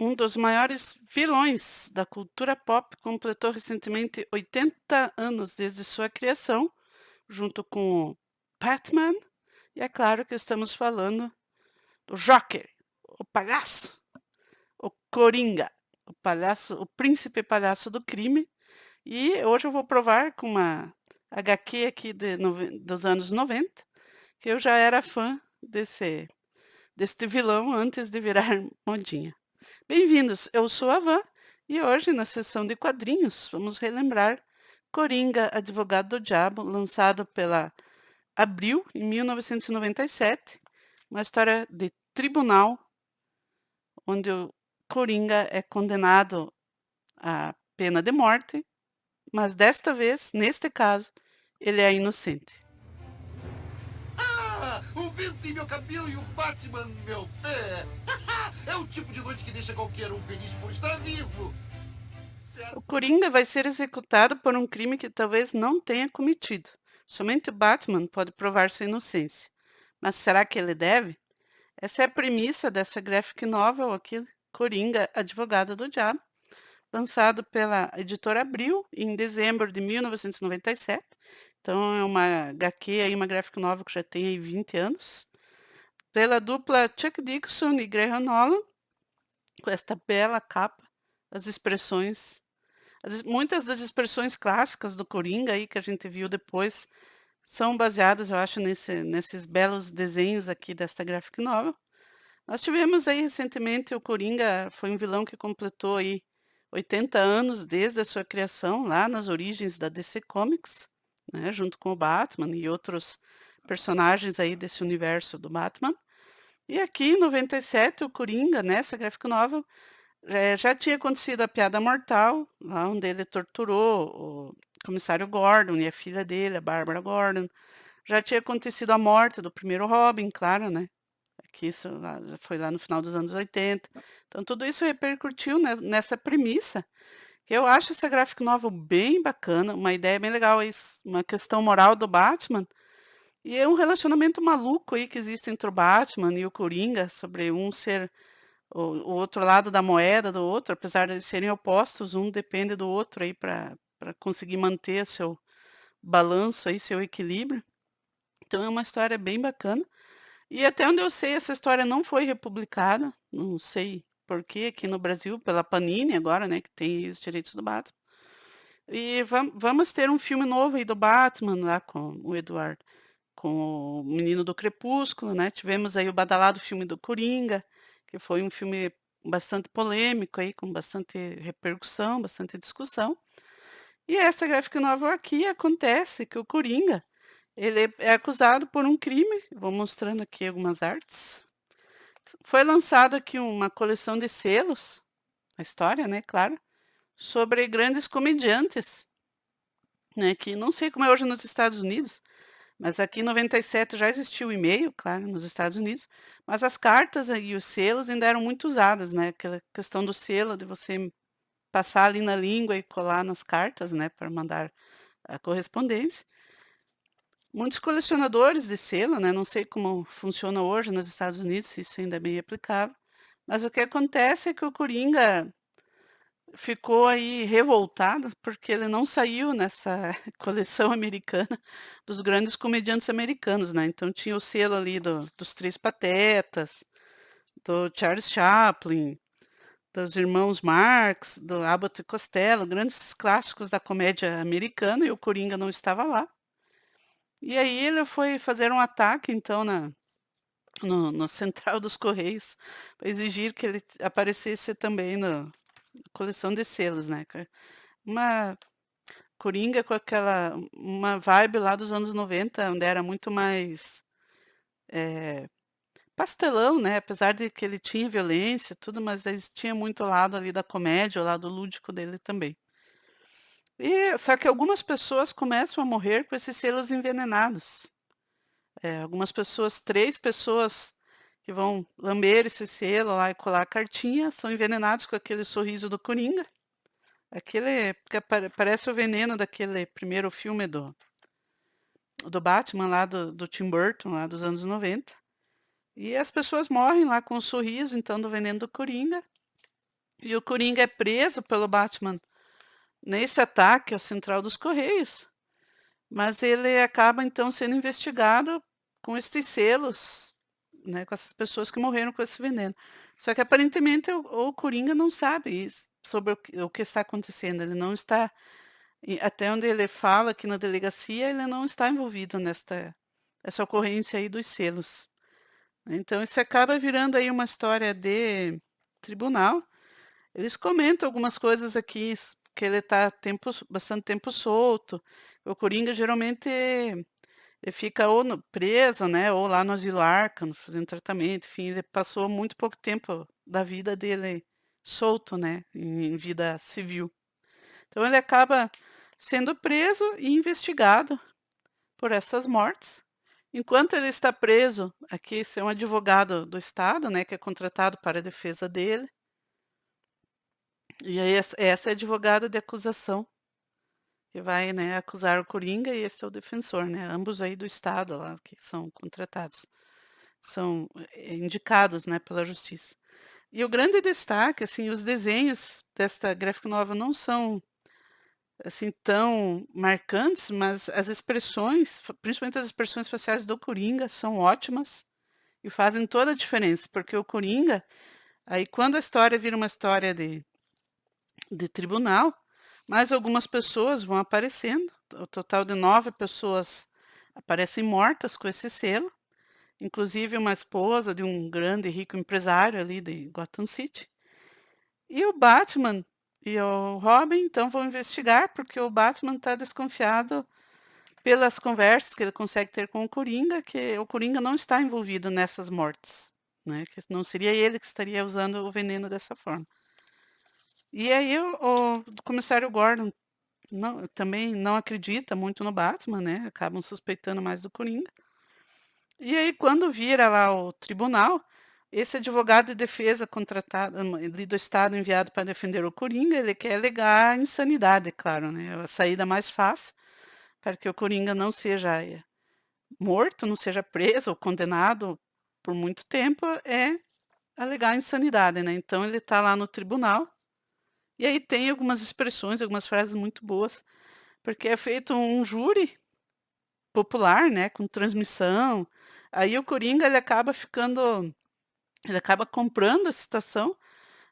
Um dos maiores vilões da cultura pop completou recentemente 80 anos desde sua criação, junto com o Batman, e é claro que estamos falando do Joker, o palhaço, o Coringa, o palhaço, o príncipe palhaço do crime. E hoje eu vou provar com uma HQ aqui dos anos 90, que eu já era fã deste vilão antes de virar modinha. Bem-vindos, eu sou a Van e hoje, na sessão de quadrinhos, vamos relembrar Coringa, Advogado do Diabo, lançado pela Abril em 1997, uma história de tribunal onde o Coringa é condenado à pena de morte, mas desta vez, neste caso, ele é inocente. Ah, o vento em meu cabelo e o Batman no meu pé. É o tipo de noite que deixa qualquer um feliz por estar vivo. O Certo? Coringa vai ser executado por um crime que talvez não tenha cometido. Somente o Batman pode provar sua inocência. Mas será que ele deve? Essa é a premissa dessa graphic novel aqui, Coringa, Advogado do Diabo, lançado pela editora Abril em dezembro de 1997. Então é uma HQ aí, uma graphic novel que já tem aí 20 anos, pela dupla Chuck Dixon e Graham Nolan, com esta bela capa, as expressões, muitas das expressões clássicas do Coringa aí que a gente viu depois são baseadas, eu acho, nesses belos desenhos aqui desta graphic novel. Nós tivemos aí recentemente o Coringa, foi um vilão que completou aí 80 anos desde a sua criação, lá nas origens da DC Comics, né, junto com o Batman e outros personagens aí desse universo do Batman. E aqui em 97, o Coringa, nessa graphic novel, já tinha acontecido a piada mortal, lá onde ele torturou o comissário Gordon e a filha dele, a Bárbara Gordon. Já tinha acontecido a morte do primeiro Robin, claro, né? Que isso foi lá no final dos anos 80. Então, tudo isso repercutiu, né, nessa premissa, que eu acho essa graphic novel bem bacana, uma ideia bem legal, uma questão moral do Batman, e é um relacionamento maluco aí que existe entre o Batman e o Coringa, sobre um ser o outro lado da moeda do outro, apesar de serem opostos, um depende do outro aí para conseguir manter seu balanço aí, seu equilíbrio. Então é uma história bem bacana. E até onde eu sei, essa história não foi republicada, não sei por quê, aqui no Brasil, pela Panini agora, né, que tem os direitos do Batman. E vamos ter um filme novo aí do Batman, lá com o Edward, com o Menino do Crepúsculo, né? Tivemos aí o badalado filme do Coringa, que foi um filme bastante polêmico aí, com bastante repercussão, bastante discussão. E essa graphic novel aqui acontece que o Coringa, ele é acusado por um crime, vou mostrando aqui algumas artes. Foi lançado aqui uma coleção de selos, a história, né, claro, sobre grandes comediantes, né, que não sei como é hoje nos Estados Unidos, mas aqui em 97 já existia o e-mail, claro, nos Estados Unidos, mas as cartas e os selos ainda eram muito usados, né, aquela questão do selo, de você passar ali na língua e colar nas cartas, né, para mandar a correspondência. Muitos colecionadores de selo, né, não sei como funciona hoje nos Estados Unidos, se isso ainda é bem aplicável, mas o que acontece é que o Coringa ficou aí revoltado, porque ele não saiu nessa coleção americana dos grandes comediantes americanos, né, então tinha o selo ali dos Três Patetas, do Charles Chaplin, dos irmãos Marx, do Abbott e Costello, grandes clássicos da comédia americana, e o Coringa não estava lá. E aí ele foi fazer um ataque, então, no central dos Correios, para exigir que ele aparecesse também na coleção de selos, né, uma Coringa com aquela uma vibe lá dos anos 90, onde era muito mais, eh, pastelão, né, apesar de que ele tinha violência tudo, mas eles tinha muito o lado ali da comédia, o lado lúdico dele também. E só que algumas pessoas começam a morrer com esses selos envenenados. Algumas pessoas, 3 pessoas que vão lamber esse selo lá e colar a cartinha, são envenenados com aquele sorriso do Coringa. Aquele que parece o veneno daquele primeiro filme do Batman lá do Tim Burton, lá dos anos 90. E as pessoas morrem lá com o sorriso, então, do veneno do Coringa. E o Coringa é preso pelo Batman nesse ataque ao Central dos Correios. Mas ele acaba então sendo investigado com estes selos, né, com essas pessoas que morreram com esse veneno. Só que aparentemente o Coringa não sabe sobre o que está acontecendo. Ele não está, até onde ele fala aqui na delegacia, ele não está envolvido nesta essa ocorrência aí dos selos. Então isso acaba virando aí uma história de tribunal. Eles comentam algumas coisas aqui, que ele está bastante tempo solto. O Coringa geralmente ele fica ou preso, né, ou lá no asilo Arkham, fazendo tratamento, enfim, ele passou muito pouco tempo da vida dele solto, né, em vida civil. Então ele acaba sendo preso e investigado por essas mortes. Enquanto ele está preso, aqui esse é um advogado do estado, né, que é contratado para a defesa dele. E aí essa é a advogada de acusação que vai, né, acusar o Coringa, e esse é o defensor, né, ambos aí do estado lá que são contratados, são indicados, né, pela justiça. E o grande destaque, assim, os desenhos desta graphic novel não são, assim, tão marcantes, mas as expressões, principalmente as expressões faciais do Coringa, são ótimas e fazem toda a diferença, porque o Coringa, aí quando a história vira uma história de tribunal, mais algumas pessoas vão aparecendo. O total de 9 pessoas aparecem mortas com esse selo, inclusive uma esposa de um grande e rico empresário ali de Gotham City. E o Batman e o Robin então vão investigar, porque o Batman está desconfiado pelas conversas que ele consegue ter com o Coringa, que o Coringa não está envolvido nessas mortes, né? Que não seria ele que estaria usando o veneno dessa forma. E aí o comissário Gordon também não acredita muito no Batman, né? Acabam suspeitando mais do Coringa. E aí, quando vira lá o tribunal, esse advogado de defesa contratado ali do Estado enviado para defender o Coringa, ele quer alegar insanidade, é claro, né? A saída mais fácil para que o Coringa não seja morto, não seja preso ou condenado por muito tempo é alegar insanidade, né? Então ele está lá no tribunal e aí tem algumas expressões, algumas frases muito boas, porque é feito um júri popular, né, com transmissão. Aí o Coringa ele acaba comprando a situação,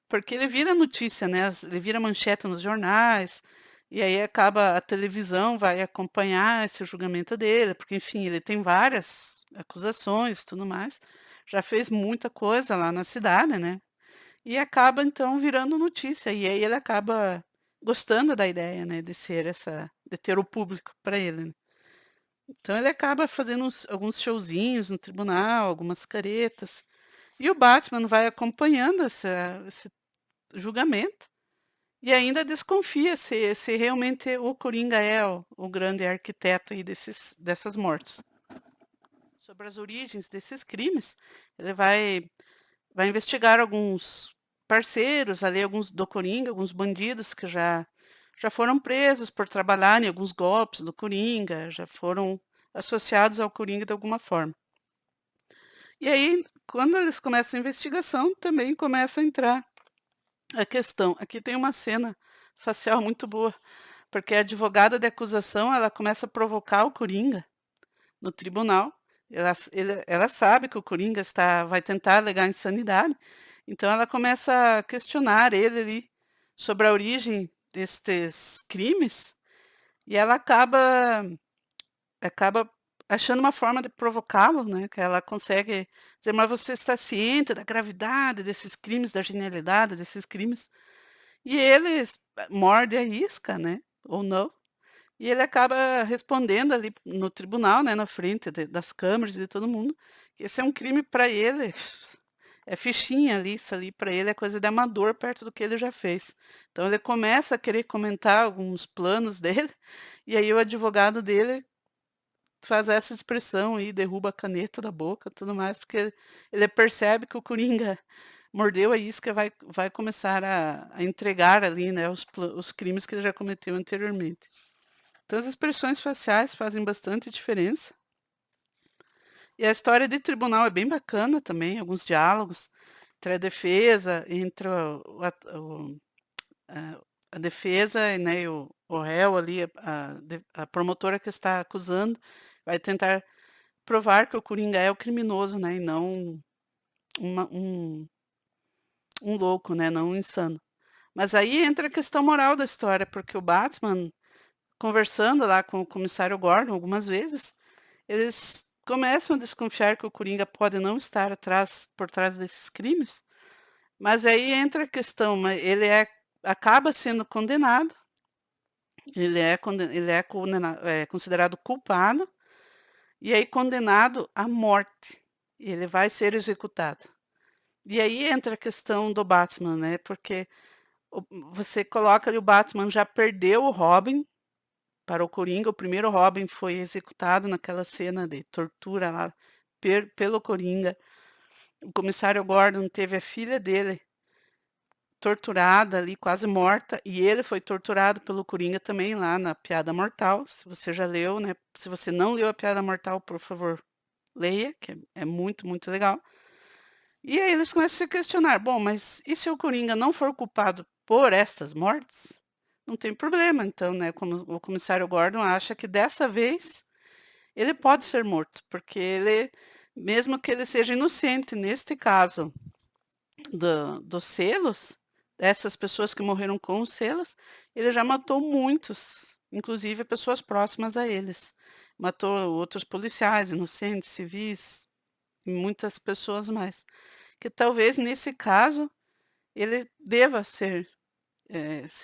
porque ele vira notícia, né? Ele vira manchete nos jornais, e aí acaba a televisão vai acompanhar esse julgamento dele, porque enfim, ele tem várias acusações, tudo mais. Já fez muita coisa lá na cidade, né? E acaba então virando notícia, e aí ele acaba gostando da ideia, né, de ter o público para ele, né? Então ele acaba fazendo alguns showzinhos no tribunal, algumas caretas. E o Batman vai acompanhando esse julgamento e ainda desconfia se realmente o Coringa é o grande arquiteto aí dessas mortes. Sobre as origens desses crimes, ele vai investigar alguns parceiros ali, alguns do Coringa, alguns bandidos que já foram presos por trabalhar em alguns golpes do Coringa, já foram associados ao Coringa de alguma forma. E aí, quando eles começam a investigação, também começa a entrar a questão. Aqui tem uma cena facial muito boa, porque a advogada de acusação, ela começa a provocar o Coringa no tribunal. Ela sabe que o Coringa vai tentar alegar insanidade, então ela começa a questionar ele ali sobre a origem destes crimes, e ela acaba achando uma forma de provocá-lo, né, que ela consegue dizer: "Mas você está ciente da gravidade desses crimes, da genialidade desses crimes?" E ele morde a isca, né, ou não, e ele acaba respondendo ali no tribunal, né, na frente das câmeras e de todo mundo, que esse é um crime para ele, é fichinha ali, isso ali para ele é coisa de amador perto do que ele já fez. Então ele começa a querer comentar alguns planos dele, e aí o advogado dele faz essa expressão aí, derruba a caneta da boca, tudo mais, porque ele percebe que o Coringa mordeu a isca, vai começar a entregar ali, né, os crimes que ele já cometeu anteriormente. Então as expressões faciais fazem bastante diferença. E a história de tribunal é bem bacana também, alguns diálogos. entre a defesa, entre a defesa, né, e o réu ali, a promotora que está acusando, vai tentar provar que o Coringa é o criminoso, né, e não uma um louco, né, não um insano. Mas aí entra a questão moral da história, porque o Batman, conversando lá com o comissário Gordon algumas vezes, eles começam a desconfiar que o Coringa pode não estar por trás desses crimes, mas aí entra a questão, ele acaba sendo condenado, ele é considerado culpado, e aí condenado à morte. Ele vai ser executado. E aí entra a questão do Batman, né? Porque você coloca ali o Batman já perdeu o Robin para o Coringa. O primeiro Robin foi executado naquela cena de tortura lá pelo Coringa. O comissário Gordon teve a filha dele torturada ali, quase morta, e ele foi torturado pelo Coringa também lá na Piada Mortal. Se você já leu, né? Se você não leu a Piada Mortal, por favor, leia, que é muito, muito legal. E aí eles começam a se questionar, bom, mas e se o Coringa não for culpado por estas mortes? Não tem problema, então, né? Como o comissário Gordon acha que dessa vez ele pode ser morto, porque ele, mesmo que ele seja inocente, neste caso dos selos, dessas pessoas que morreram com os selos, ele já matou muitos, inclusive pessoas próximas a eles. Matou outros policiais, inocentes, civis, e muitas pessoas mais. Que talvez nesse caso ele deva ser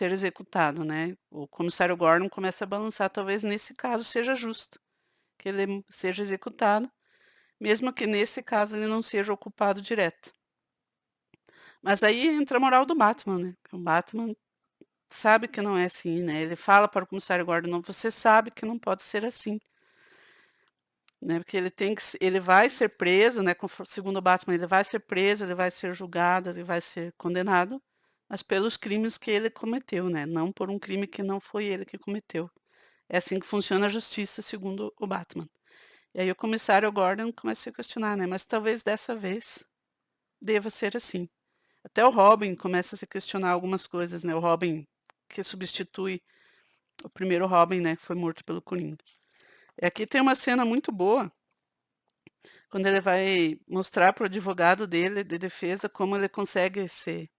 executado, né? O comissário Gordon começa a balançar, talvez nesse caso seja justo que ele seja executado, mesmo que nesse caso ele não seja o culpado direto. Mas aí entra a moral do Batman, né? O Batman sabe que não é assim, né? Ele fala para o comissário Gordon, não, você sabe que não pode ser assim, né? Porque ele vai ser preso, né? Segundo o Batman, ele vai ser preso, ele vai ser julgado, ele vai ser condenado, mas pelos crimes que ele cometeu, né? Não por um crime que não foi ele que cometeu. É assim que funciona a justiça, segundo o Batman. E aí o comissário Gordon começa a se questionar, né? Mas talvez dessa vez deva ser assim. Até o Robin começa a se questionar algumas coisas, né? O Robin que substitui o primeiro Robin, né? Que foi morto pelo Coringa. E aqui tem uma cena muito boa, quando ele vai mostrar para o advogado dele de defesa como ele consegue se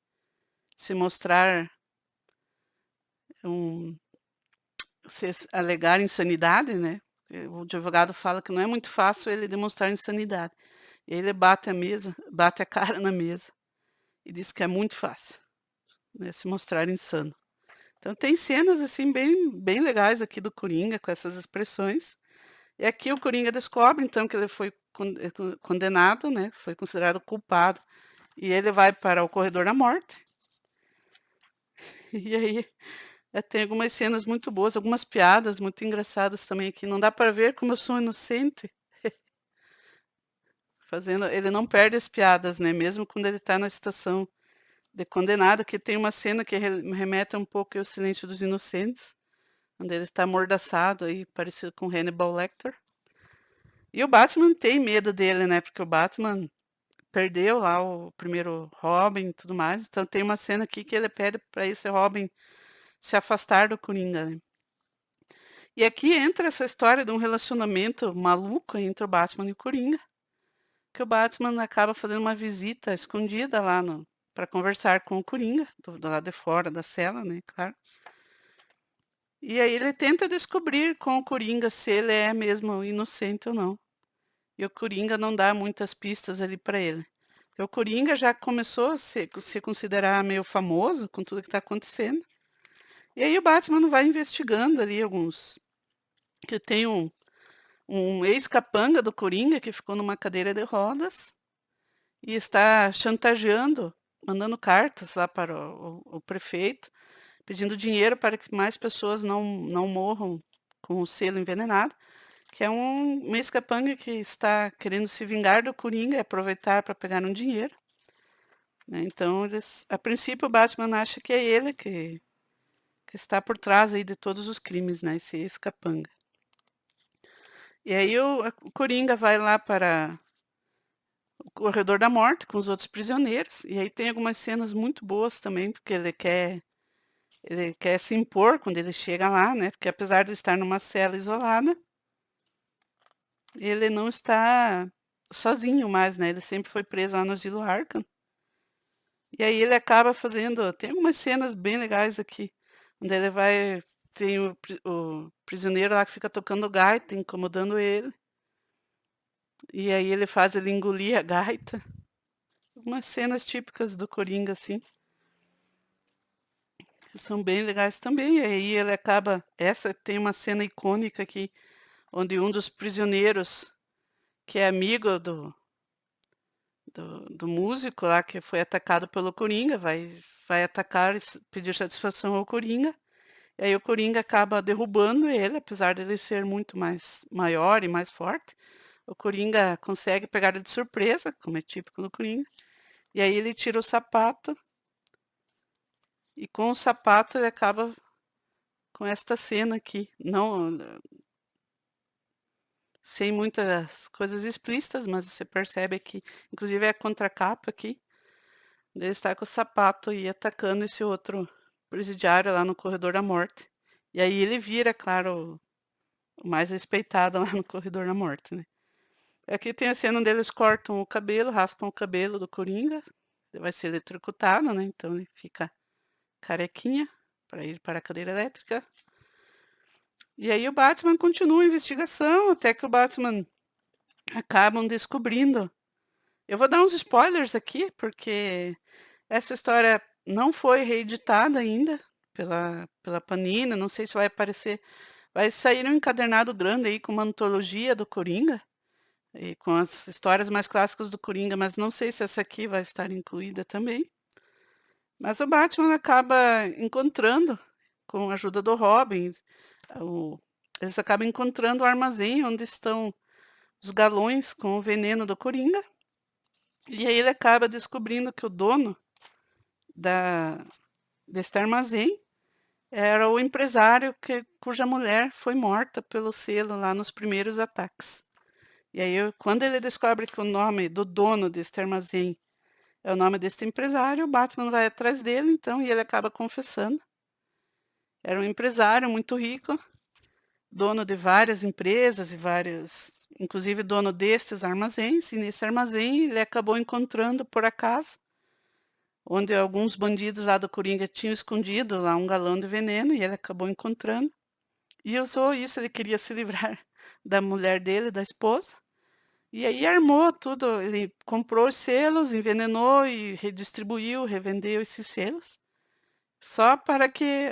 mostrar um, se alegar insanidade, né? O advogado fala que não é muito fácil ele demonstrar insanidade. E ele bate a mesa, bate a cara na mesa e diz que é muito fácil, né, se mostrar insano. Então tem cenas assim bem, bem legais aqui do Coringa com essas expressões. E aqui o Coringa descobre então que ele foi condenado, né? Foi considerado culpado e ele vai para o corredor da morte. E aí tem algumas cenas muito boas, algumas piadas muito engraçadas também aqui. Não dá para ver como eu sou inocente. Ele não perde as piadas, né? Mesmo quando ele está na situação de condenado, que tem uma cena que remete um pouco ao Silêncio dos Inocentes, onde ele está amordaçado aí, parecido com Hannibal Lecter. E o Batman tem medo dele, né? Porque o Batman perdeu lá o primeiro Robin e tudo mais. Então tem uma cena aqui que ele pede para esse Robin se afastar do Coringa, né? E aqui entra essa história de um relacionamento maluco entre o Batman e o Coringa, que o Batman acaba fazendo uma visita escondida lá para conversar com o Coringa, do lado de fora da cela, né, claro. E aí ele tenta descobrir com o Coringa se ele é mesmo inocente ou não. E o Coringa não dá muitas pistas ali para ele. Porque o Coringa já começou a se considerar meio famoso com tudo que está acontecendo. E aí o Batman vai investigando ali alguns. Que tem um ex-capanga do Coringa que ficou numa cadeira de rodas e está chantageando, mandando cartas lá para o prefeito, pedindo dinheiro para que mais pessoas não morram com o selo envenenado, que é um ex-capanga que está querendo se vingar do Coringa e aproveitar para pegar um dinheiro. Né? Então, a princípio, o Batman acha que é ele que está por trás aí de todos os crimes, né? Esse ex-capanga. E aí o Coringa vai lá para o corredor da morte com os outros prisioneiros. E aí tem algumas cenas muito boas também, porque ele quer se impor quando ele chega lá, né? Porque apesar de estar numa cela isolada, ele não está sozinho mais, né? Ele sempre foi preso lá no asilo Arkham. E aí ele acaba fazendo, tem umas cenas bem legais aqui, onde ele vai, tem o prisioneiro lá que fica tocando gaita, incomodando ele. E aí ele faz ele engolir a gaita. Umas cenas típicas do Coringa, assim, que são bem legais também. E aí ele acaba, essa tem uma cena icônica aqui, onde um dos prisioneiros, que é amigo do músico lá, que foi atacado pelo Coringa, vai atacar e pedir satisfação ao Coringa. E aí o Coringa acaba derrubando ele, apesar dele ser muito mais maior e mais forte. O Coringa consegue pegar ele de surpresa, como é típico do Coringa. E aí ele tira o sapato. E com o sapato ele acaba com esta cena aqui. Não, sem muitas coisas explícitas, mas você percebe que, inclusive é a contracapa aqui, ele está com o sapato e atacando esse outro presidiário lá no corredor da morte. E aí ele vira, claro, o mais respeitado lá no corredor da morte, né? Aqui tem a cena onde eles cortam o cabelo, raspam o cabelo do Coringa. Ele vai ser eletrocutado, né? Então ele fica carequinha para ir para a cadeira elétrica. E aí o Batman continua a investigação até que o Batman acabam descobrindo. Eu vou dar uns spoilers aqui, porque essa história não foi reeditada ainda pela Panini, não sei se vai aparecer. Vai sair um encadernado grande aí com uma antologia do Coringa, e com as histórias mais clássicas do Coringa, mas não sei se essa aqui vai estar incluída também. Mas o Batman acaba encontrando, com a ajuda do Robin, o- eles acabam encontrando o armazém onde estão os galões com o veneno do Coringa. E aí ele acaba descobrindo que o dono da, deste armazém era o empresário cuja mulher foi morta pelo selo lá nos primeiros ataques. E aí, quando ele descobre que o nome do dono deste armazém é o nome deste empresário, o Batman vai atrás dele, então, e ele acaba confessando. Era um empresário muito rico, dono de várias empresas e vários, inclusive dono destes armazéns, e nesse armazém ele acabou encontrando, por acaso, onde alguns bandidos lá do Coringa tinham escondido lá um galão de veneno, e ele acabou encontrando. E usou isso, ele queria se livrar da mulher dele, da esposa. E aí armou tudo, ele comprou os selos, envenenou e redistribuiu, revendeu esses selos, só para que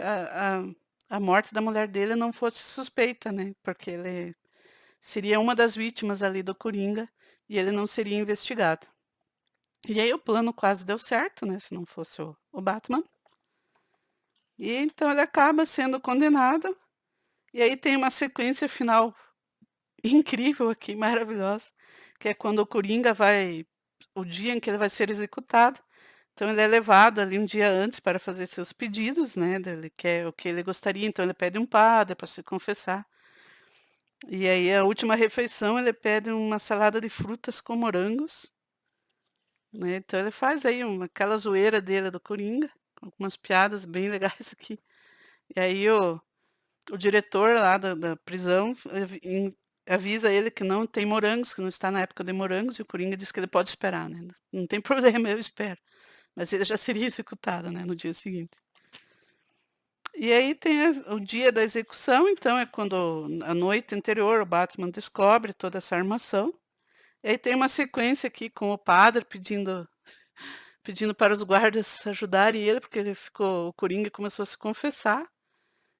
a morte da mulher dele não fosse suspeita, né? Porque ele seria uma das vítimas ali do Coringa e ele não seria investigado. E aí o plano quase deu certo, né? Se não fosse o Batman. E então ele acaba sendo condenado. E aí tem uma sequência final incrível aqui, maravilhosa, que é quando o Coringa vai, o dia em que ele vai ser executado. Então ele é levado ali um dia antes para fazer seus pedidos, né? Ele quer o que ele gostaria, então ele pede um padre para se confessar. E aí a última refeição ele pede uma salada de frutas com morangos, né? Então ele faz aí aquela zoeira dele do Coringa, com algumas piadas bem legais aqui. E aí o diretor lá da prisão avisa ele que não tem morangos, que não está na época de morangos, e o Coringa diz que ele pode esperar, né? Não tem problema, eu espero. Mas ele já seria executado, né, no dia seguinte. E aí tem o dia da execução, então é quando a noite anterior o Batman descobre toda essa armação. E aí tem uma sequência aqui com o padre pedindo para os guardas ajudarem ele, porque o Coringa começou a se confessar.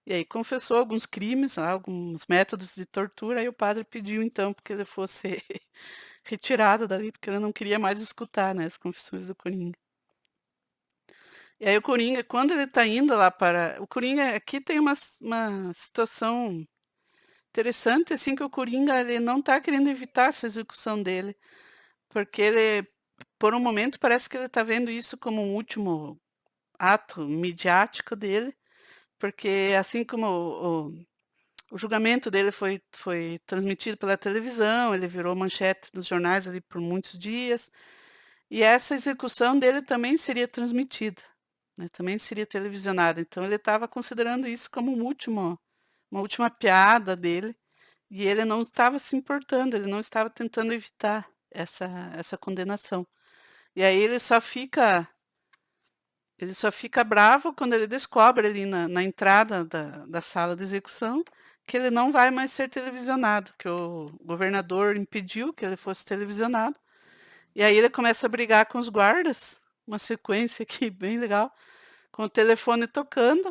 E aí confessou alguns crimes, alguns métodos de tortura, aí o padre pediu então que ele fosse retirado dali, porque ele não queria mais escutar, né, as confissões do Coringa. E aí o Coringa, quando ele está indo lá para... O Coringa, aqui tem uma situação interessante, assim, que o Coringa ele não está querendo evitar essa execução dele, porque ele, por um momento, parece que ele está vendo isso como um último ato midiático dele, porque assim como o O julgamento dele foi transmitido pela televisão, ele virou manchete dos jornais ali por muitos dias, e essa execução dele também seria transmitida, né, também seria televisionada. Então ele estava considerando isso como uma última piada dele, e ele não estava se importando, ele não estava tentando evitar essa condenação. E aí ele só fica bravo quando ele descobre ali na entrada da sala de execução que ele não vai mais ser televisionado, que o governador impediu que ele fosse televisionado. E aí ele começa a brigar com os guardas, uma sequência aqui bem legal, com o telefone tocando.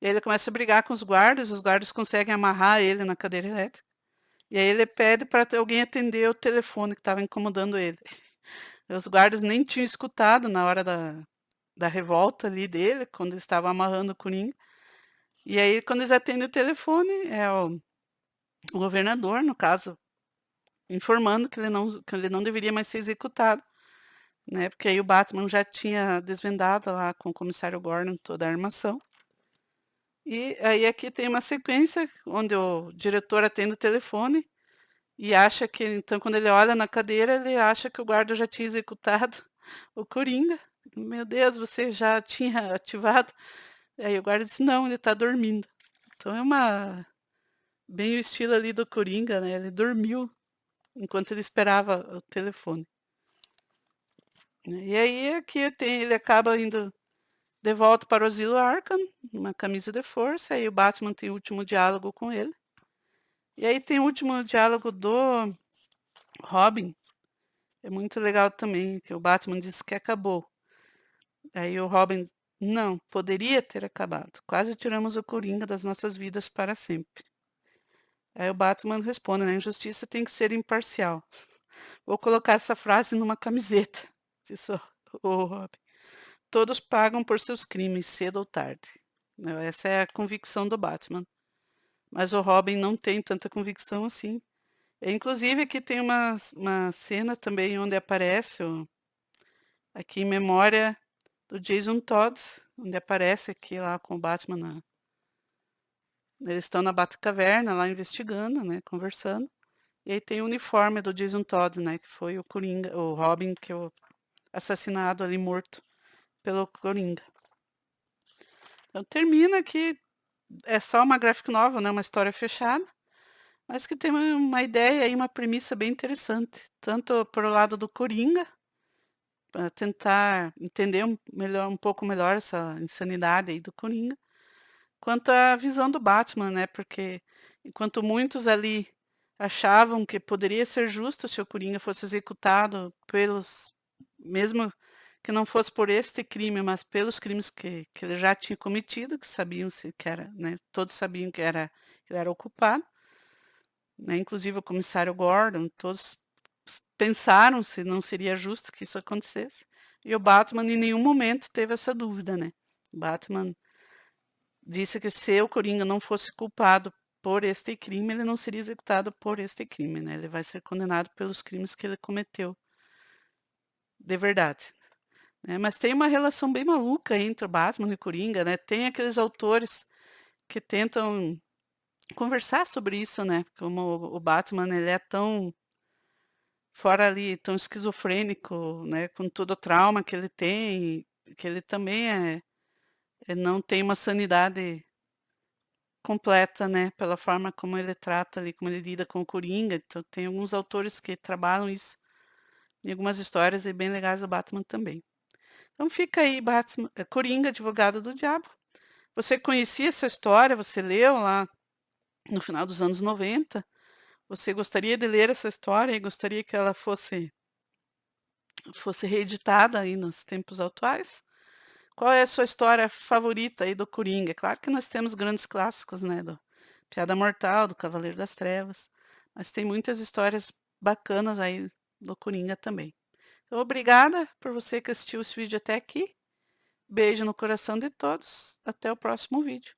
E aí ele começa a brigar com os guardas conseguem amarrar ele na cadeira elétrica. E aí ele pede para alguém atender o telefone que estava incomodando ele. Os guardas nem tinham escutado na hora da revolta ali dele, quando eles estavam amarrando o Coringa. E aí, quando eles atendem o telefone, é o governador, no caso, informando que ele não deveria mais ser executado, né? Porque aí o Batman já tinha desvendado lá com o comissário Gordon toda a armação. E aí aqui tem uma sequência onde o diretor atende o telefone e acha que, então, quando ele olha na cadeira, ele acha que o guarda já tinha executado o Coringa. Meu Deus, você já tinha ativado? Aí o guarda disse, não, ele está dormindo. Então bem o estilo ali do Coringa, né? Ele dormiu enquanto ele esperava o telefone. E aí aqui ele acaba indo de volta para o Asilo Arkham, uma camisa de força, aí o Batman tem o último diálogo com ele. E aí tem o último diálogo do Robin, é muito legal também, que o Batman diz que acabou. Aí o Robin, não, poderia ter acabado. Quase tiramos o Coringa das nossas vidas para sempre. Aí o Batman responde, né? A injustiça tem que ser imparcial. Vou colocar essa frase numa camiseta, disse o Robin. Todos pagam por seus crimes, cedo ou tarde. Essa é a convicção do Batman. Mas o Robin não tem tanta convicção assim. Inclusive, aqui tem uma cena também onde aparece, aqui em memória do Jason Todd, onde aparece aqui lá com o Batman. Eles estão na Batcaverna lá investigando, né, conversando. E aí tem o uniforme do Jason Todd, né, que foi o Coringa, o Robin que é assassinado ali, morto pelo Coringa. Então termina aqui, é só uma graphic novel, né, uma história fechada, mas que tem uma ideia e uma premissa bem interessante, tanto para o lado do Coringa, para tentar entender um pouco melhor essa insanidade aí do Coringa, quanto a visão do Batman, né? Porque enquanto muitos ali achavam que poderia ser justo se o Coringa fosse executado mesmo que não fosse por este crime, mas pelos crimes que ele já tinha cometido, que sabiam-se que era, né? Todos sabiam que ele era o culpado, né? Inclusive o comissário Gordon, todos pensaram se não seria justo que isso acontecesse. E o Batman em nenhum momento teve essa dúvida, né? O Batman disse que se o Coringa não fosse culpado por este crime, ele não seria executado por este crime, né? Ele vai ser condenado pelos crimes que ele cometeu de verdade, né? Mas tem uma relação bem maluca entre o Batman e o Coringa, né? Tem aqueles autores que tentam conversar sobre isso, né? Como o Batman, ele é tão fora ali, tão esquizofrênico, né? Com todo o trauma que ele tem, que ele também não tem uma sanidade completa, né, pela forma como ele trata ali, como ele lida com o Coringa. Então tem alguns autores que trabalham isso em algumas histórias e bem legais do Batman também. Então fica aí Batman, Coringa, Advogado do Diabo. Você conhecia essa história? Você leu lá no final dos anos 90? Você gostaria de ler essa história e gostaria que ela fosse reeditada aí nos tempos atuais? Qual é a sua história favorita aí do Coringa? É claro que nós temos grandes clássicos, né, do Piada Mortal, do Cavaleiro das Trevas, mas tem muitas histórias bacanas aí do Coringa também. Então, obrigada por você que assistiu esse vídeo até aqui. Beijo no coração de todos. Até o próximo vídeo.